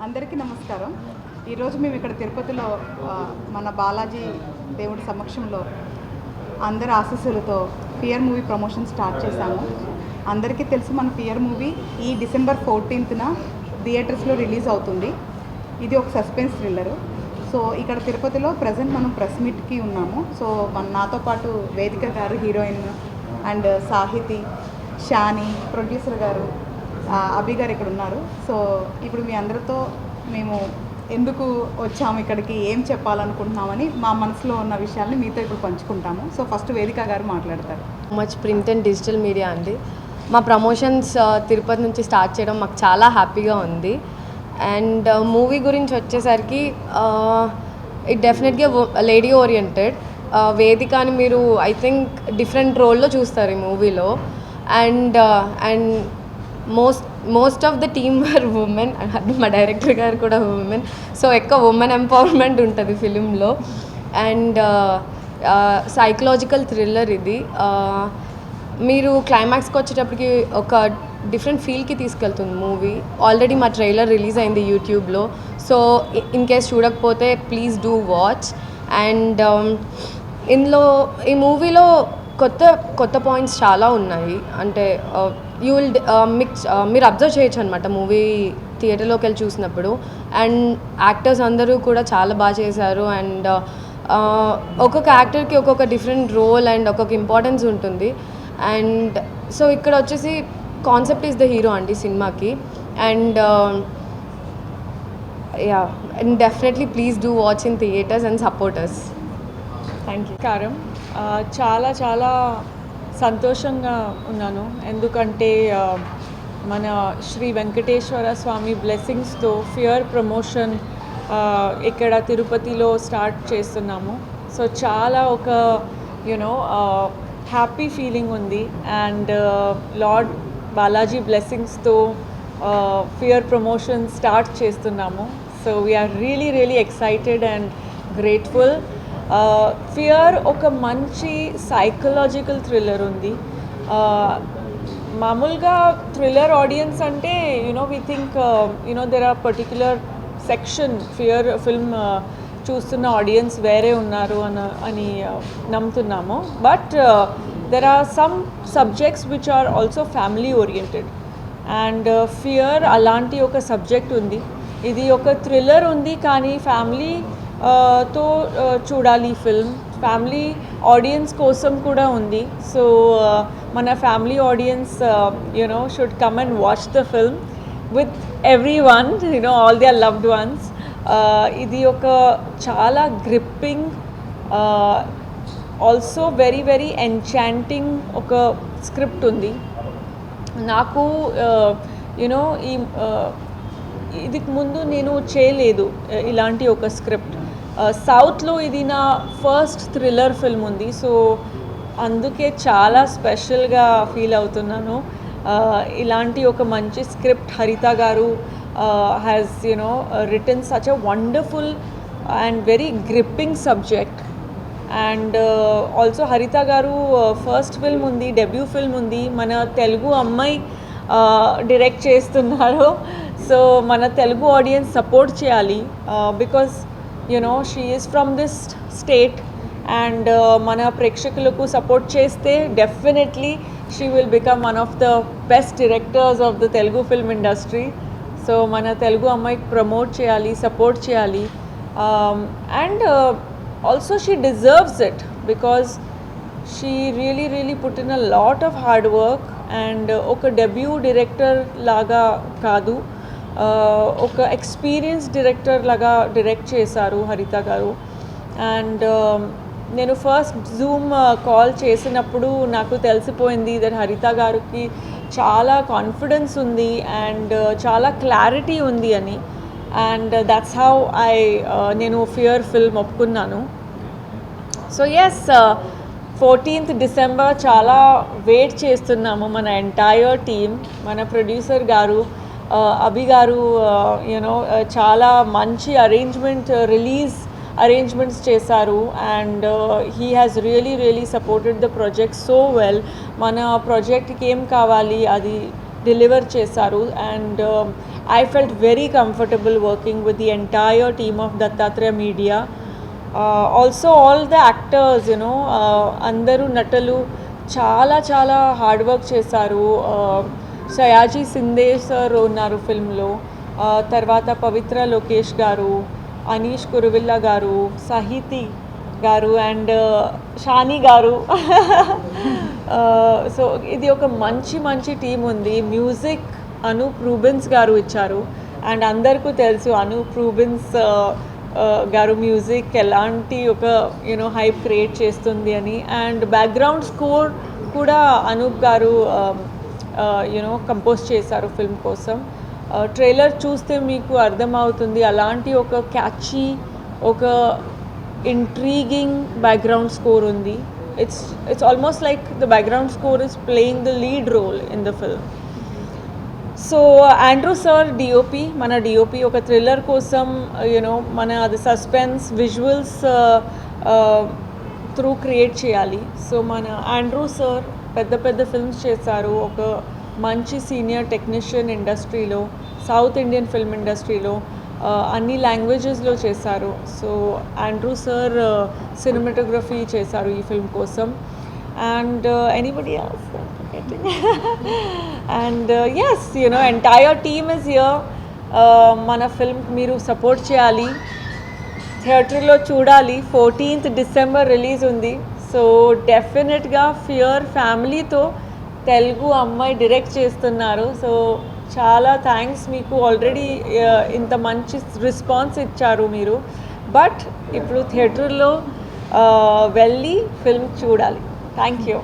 అందరికీ నమస్కారం. ఈరోజు మేము ఇక్కడ తిరుపతిలో మన బాలాజీ దేవుడి సమక్షంలో అందరి ఆశీస్సులతో పియర్ మూవీ ప్రమోషన్ స్టార్ట్ చేశాము. అందరికీ తెలుసు మన పియర్ మూవీ ఈ డిసెంబర్ 14న థియేటర్స్లో రిలీజ్ అవుతుంది. ఇది ఒక సస్పెన్స్ థ్రిల్లరు. సో ఇక్కడ తిరుపతిలో ప్రజెంట్ మనం ప్రెస్ మీట్కి ఉన్నాము. సో నాతో పాటు వేదిక గారు heroine and Sahiti, Shani producer గారు, అభి గారు ఇక్కడ ఉన్నారు. సో ఇప్పుడు మీ అందరితో మేము ఎందుకు వచ్చాము, ఇక్కడికి ఏం చెప్పాలనుకుంటున్నామని మా మనసులో ఉన్న విషయాల్ని మీతో ఇప్పుడు పంచుకుంటాము. సో ఫస్ట్ వేదిక గారు మాట్లాడతారు. Much print and digital media అండి. మా ప్రమోషన్స్ తిరుపతి నుంచి స్టార్ట్ చేయడం మాకు చాలా హ్యాపీగా ఉంది. అండ్ మూవీ గురించి వచ్చేసరికి ఇట్ డెఫినెట్గా లేడీ ఓరియంటెడ్. వేదికని మీరు ఐ థింక్ డిఫరెంట్ రోల్లో చూస్తారు ఈ మూవీలో. And most of the team were women. మా డైరెక్టర్ గారు కూడా ఉమెన్. సో ఎక్కువ ఉమెన్ ఎంపవర్మెంట్ ఉంటుంది ఫిలింలో. అండ్ సైకలాజికల్ థ్రిల్లర్ ఇది. మీరు క్లైమాక్స్కి వచ్చేటప్పటికి ఒక డిఫరెంట్ ఫీల్కి తీసుకెళ్తుంది మూవీ. ఆల్రెడీ మా ట్రైలర్ రిలీజ్ అయింది యూట్యూబ్లో. సో ఇన్ కేస్ చూడకపోతే ప్లీజ్ డూ వాచ్. అండ్ ఈ మూవీలో కొత్త పాయింట్స్ చాలా ఉన్నాయి. అంటే యూ విల్ మీరు అబ్జర్వ్ చేయొచ్చు అనమాట మూవీ థియేటర్లోకి వెళ్ళి చూసినప్పుడు. అండ్ యాక్టర్స్ అందరూ కూడా చాలా బాగా చేశారు. అండ్ ఒక్కొక్క యాక్టర్కి ఒక్కొక్క డిఫరెంట్ రోల్ అండ్ ఒక్కొక్క ఇంపార్టెన్స్ ఉంటుంది. అండ్ సో ఇక్కడ వచ్చేసి కాన్సెప్ట్ ఈజ్ ద హీరో అండి సినిమాకి. And yeah, and definitely please do watch in theatres and supporters. Thank you. కారం చాలా సంతోషంగా ఉన్నాను. ఎందుకంటే మన శ్రీ వెంకటేశ్వర స్వామి బ్లెస్సింగ్స్తో ఫియర్ ప్రమోషన్ ఇక్కడ తిరుపతిలో స్టార్ట్ చేస్తున్నాము. సో చాలా ఒక హ్యాపీ ఫీలింగ్ ఉంది. అండ్ లార్డ్ బాలాజీ బ్లెస్సింగ్స్తో ఫియర్ ప్రమోషన్ స్టార్ట్ చేస్తున్నాము. So we are really excited and grateful. Fear ఒక మంచి సైకలాజికల్ థ్రిల్లర్ ఉంది. మామూలుగా థ్రిల్లర్ ఆడియన్స్ అంటే we think there are particular section fear film చూస్తున్న ఆడియన్స్ వేరే ఉన్నారు అని నమ్ముతున్నాము. But there are some subjects which are also family oriented. And fear అలాంటి ఒక సబ్జెక్ట్ ఉంది. ఇది ఒక థ్రిల్లర్ ఉంది కానీ ఫ్యామిలీ తో చూడాలి ఫిల్మ్. ఫ్యామిలీ ఆడియన్స్ కోసం కూడా ఉంది. సో మన family audience should come and watch the film with everyone, all their loved ones. ఇది ఒక చాలా గ్రిప్పింగ్, ఆల్సో వెరీ ఎన్చాంటింగ్ ఒక స్క్రిప్ట్ ఉంది. నాకు ఇదికి ముందు నేను చేయలేదు ఇలాంటి ఒక స్క్రిప్ట్. సౌత్లో ఇది నా ఫస్ట్ థ్రిల్లర్ ఫిల్మ్ ఉంది. సో అందుకే చాలా స్పెషల్గా ఫీల్ అవుతున్నాను. ఇలాంటి ఒక మంచి script Haritha garu has written such a wonderful and very gripping subject. And also Haritha garu first film ఉంది, డెబ్యూ ఫిల్మ్ ఉంది. మన తెలుగు అమ్మాయి డైరెక్ట్ చేస్తున్నారు. సో మన తెలుగు ఆడియన్స్ సపోర్ట్ చేయాలి. Because she is from this state. And మన ప్రేక్షకులకు సపోర్ట్ చేస్తే definitely she will become one of the best directors of the Telugu film industry. So మన తెలుగు అమ్మాయికి ప్రమోట్ చేయాలి, సపోర్ట్ చేయాలి. And also she deserves it because she really put in a lot of hard work. And ఒక debut director లాగా కాదు, ఒక experience director లాగా direct చేశారు హరిత గారు. అండ్ నేను ఫస్ట్ జూమ్ కాల్ చేసినప్పుడు నాకు తెలిసిపోయింది దట్ హరిత గారికి చాలా కాన్ఫిడెన్స్ ఉంది అండ్ చాలా క్లారిటీ ఉంది అని. అండ్ దట్స్ హౌ నేను ఫియర్ ఫిల్మ్ ఒప్పుకున్నాను. సో ఎస్, 14th డిసెంబర్ చాలా వెయిట్ చేస్తున్నాము మన ఎంటైర్ టీమ్. మన ప్రొడ్యూసర్ గారు అభి గారు చాలా మంచి రిలీజ్ అరేంజ్మెంట్స్ చేశారు. And he has really supported the project so well. మన ప్రాజెక్ట్కి ఏం కావాలి అది డెలివర్ చేశారు. And I felt very comfortable working with the entire team of Dattatreya Media. Also all the actors, అందరూ నటులు చాలా చాలా హార్డ్ వర్క్ చేశారు. సయాజీ సిందే సార్ ఉన్నారు ఫిల్మ్లో, తర్వాత పవిత్ర లోకేష్ గారు, అనీష్ కురువిల్లా గారు, సాహితి గారు అండ్ షానీ గారు. సో ఇది ఒక మంచి మంచి టీం ఉంది. మ్యూజిక్ అనూప్ రూబెన్స్ గారు ఇచ్చారు అండ్ అందరికీ తెలుసు అనూప్ రూబెన్స్ గారు మ్యూజిక్ ఎలాంటి ఒక హైప్ క్రియేట్ చేస్తుంది అని. అండ్ బ్యాక్గ్రౌండ్ స్కోర్ కూడా అనూప్ గారు కంపోజ్ చేశారు ఫిల్మ్ కోసం. ట్రైలర్ చూస్తే మీకు అర్థమవుతుంది అలాంటి ఒక క్యాచీ, ఒక ఇంట్రీగింగ్ బ్యాక్గ్రౌండ్ స్కోర్ ఉంది. It's almost like the background score is playing the lead role in the film. So Andrew sir DOP, మన డిఓపి ఒక థ్రిల్లర్ కోసం మన అది సస్పెన్స్ విజువల్స్ త్రూ క్రియేట్ చేయాలి. సో మన ఆండ్రూ సార్ పెద్ద పెద్ద ఫిల్మ్స్ చేశారు, ఒక మంచి సీనియర్ టెక్నీషియన్ ఇండస్ట్రీలో, సౌత్ ఇండియన్ ఫిల్మ్ ఇండస్ట్రీలో అన్ని లాంగ్వేజెస్లో చేశారు. సో ఆండ్రూ సార్ సినిమాటోగ్రఫీ చేశారు ఈ ఫిల్మ్ కోసం. And anybody else and as entire team is here. మన ఫిల్మ్ మీరు సపోర్ట్ చేయాలి, థియేటర్లో చూడాలి. 14th December రిలీజ్ ఉంది. సో డెఫినెట్గా ఫియర్ ఫ్యామిలీతో తెలుగు అమ్మాయి డైరెక్ట్ చేస్తున్నారు. సో చాలా థ్యాంక్స్ మీకు, ఆల్రెడీ ఇంత మంచి రెస్పాన్స్ ఇచ్చారు మీరు. బట్ ఇప్పుడు థియేటర్లో వెళ్ళి ఫిల్మ్ చూడాలి. Thank you.